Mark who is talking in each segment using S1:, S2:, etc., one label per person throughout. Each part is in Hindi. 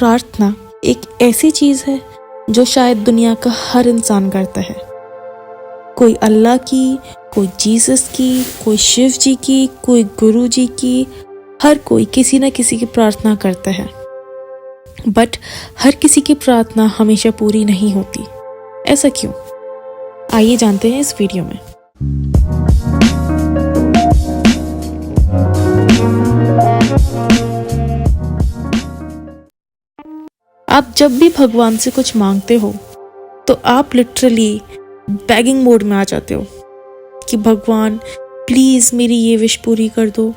S1: प्रार्थना एक ऐसी चीज़ है जो शायद दुनिया का हर इंसान करता है। कोई अल्लाह की, कोई जीसस की, कोई शिव जी की, कोई गुरु जी की, हर कोई किसी न किसी की प्रार्थना करता है। बट हर किसी की प्रार्थना हमेशा पूरी नहीं होती। ऐसा क्यों? आइए जानते हैं इस वीडियो में। आप जब भी भगवान से कुछ मांगते हो तो आप लिटरली बेगिंग मोड में आ जाते हो कि भगवान प्लीज़ मेरी ये विश पूरी कर दो,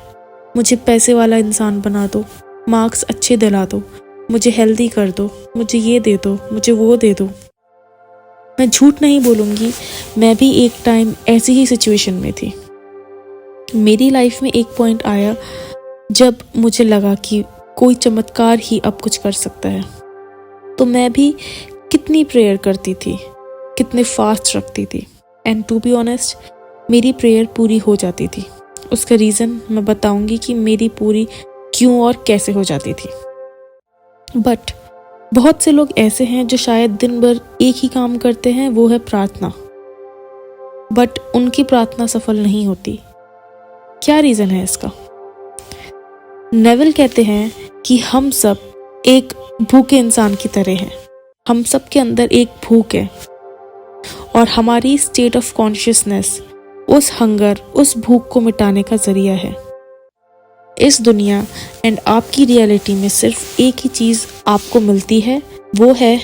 S1: मुझे पैसे वाला इंसान बना दो, मार्क्स अच्छे दिला दो, मुझे हेल्दी कर दो, मुझे ये दे दो, मुझे वो दे दो। मैं झूठ नहीं बोलूँगी, मैं भी एक टाइम ऐसी ही सिचुएशन में थी। मेरी लाइफ में एक पॉइंट आया जब मुझे लगा कि कोई चमत्कार ही अब कुछ कर सकता है। तो मैं भी कितनी प्रेयर करती थी, कितने फास्ट रखती थी, एंड टू बी ऑनेस्ट मेरी प्रेयर पूरी हो जाती थी। उसका रीज़न मैं बताऊंगी कि मेरी पूरी क्यों और कैसे हो जाती थी। बट बहुत से लोग ऐसे हैं जो शायद दिन भर एक ही काम करते हैं, वो है प्रार्थना, बट उनकी प्रार्थना सफल नहीं होती। क्या रीज़न है इसका? नेविल कहते हैं कि हम सब एक भूखे इंसान की तरह हैं। हम सब के अंदर एक भूख है और हमारी स्टेट ऑफ कॉन्शियसनेस उस हंगर, उस भूख को मिटाने का जरिया है। इस दुनिया एंड आपकी रियलिटी में सिर्फ एक ही चीज़ आपको मिलती है, वो है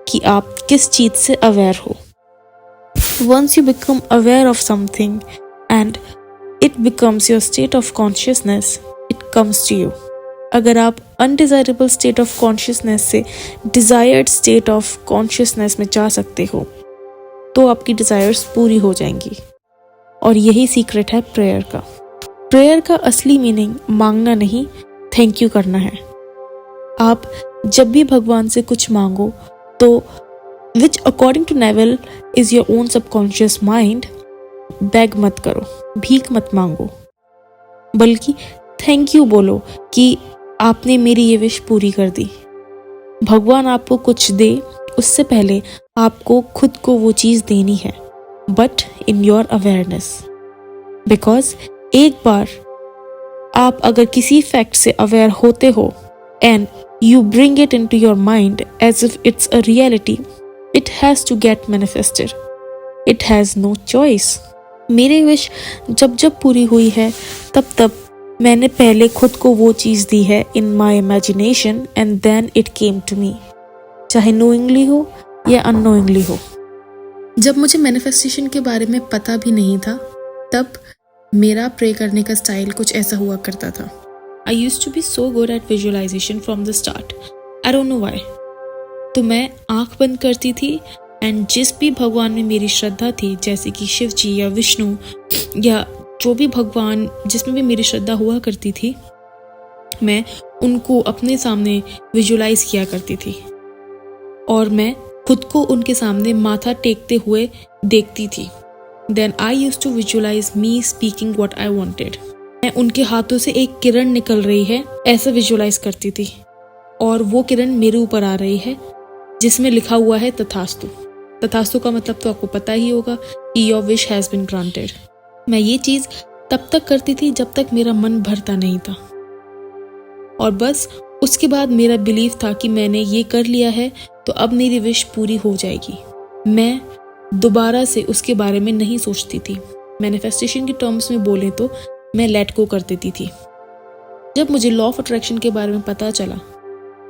S1: कि आप किस चीज़ से अवेयर हो। Once you become aware of something and it becomes your state of consciousness, it comes to you. अगर आप अनडिज़ायरेबल स्टेट ऑफ कॉन्शियसनेस से डिज़ायर्ड स्टेट ऑफ कॉन्शियसनेस में जा सकते हो तो आपकी डिज़ायर्स पूरी हो जाएंगी। और यही सीक्रेट है प्रेयर का। प्रेयर का असली मीनिंग मांगना नहीं, थैंक यू करना है। आप जब भी भगवान से कुछ मांगो तो which according to Neville is your own subconscious mind, beg मत करो, भीख मत मांगो, बल्कि थैंक यू बोलो कि आपने मेरी ये विश पूरी कर दी। भगवान आपको कुछ दे उससे पहले आपको खुद को वो चीज़ देनी है, but in your awareness. Because एक बार आप अगर किसी फैक्ट से अवेयर होते हो and you bring it in to your mind as if it's a reality, it has to get manifested. It has no choice. मेरी विश जब जब पूरी हुई है तब मैंने पहले खुद को वो चीज़ दी है in my imagination and then it came to me, चाहे नोइंगली हो या अननोइंगली हो। जब मुझे मैनिफेस्टेशन के बारे में पता भी नहीं था तब मेरा प्रे करने का स्टाइल कुछ ऐसा हुआ करता था। I used to be so good at visualisation from the start, I don't know why. तो मैं आँख बंद करती थी एंड जिस भी भगवान में मेरी श्रद्धा थी, जैसे कि शिव जी या विष्णु या जो भी भगवान जिसमें भी मेरी श्रद्धा हुआ करती थी, मैं उनको अपने सामने विजुअलाइज किया करती थी और मैं खुद को उनके सामने माथा टेकते हुए देखती थी। Then I used to visualise me speaking what I wanted. मैं उनके हाथों से एक किरण निकल रही है ऐसा विजुअलाइज करती थी और वो किरण मेरे ऊपर आ रही है जिसमें लिखा हुआ है तथास्तु। तथास्तु का मतलब तो आपको पता ही होगा कि your wish has been granted. मैं ये चीज़ तब तक करती थी जब तक मेरा मन भरता नहीं था और बस उसके बाद मेरा बिलीफ था कि मैंने ये कर लिया है तो अब मेरी विश पूरी हो जाएगी। मैं दोबारा से उसके बारे में नहीं सोचती थी। मैनिफेस्टेशन के टर्म्स में बोलें तो मैं लेट गो कर देती थी। जब मुझे लॉ ऑफ अट्रैक्शन के बारे में पता चला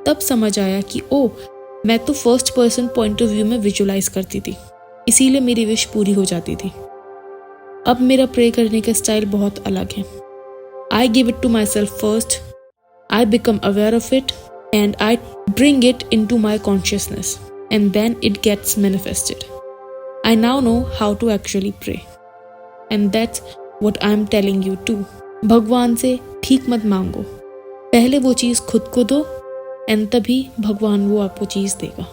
S1: तब समझ आया कि ओ, मैं तो first person point of view में विजुअलाइज करती थी, इसीलिए मेरी विश पूरी हो जाती थी। अब मेरा प्रे करने का स्टाइल बहुत अलग है। I give it to myself first, I become aware of it and I bring it into my consciousness and then it gets manifested. I now know how to actually pray and that's what I am telling you too. भगवान से भीख मत मांगो, पहले वो चीज़ खुद को दो एंड तभी भगवान वो आपको चीज़ देगा।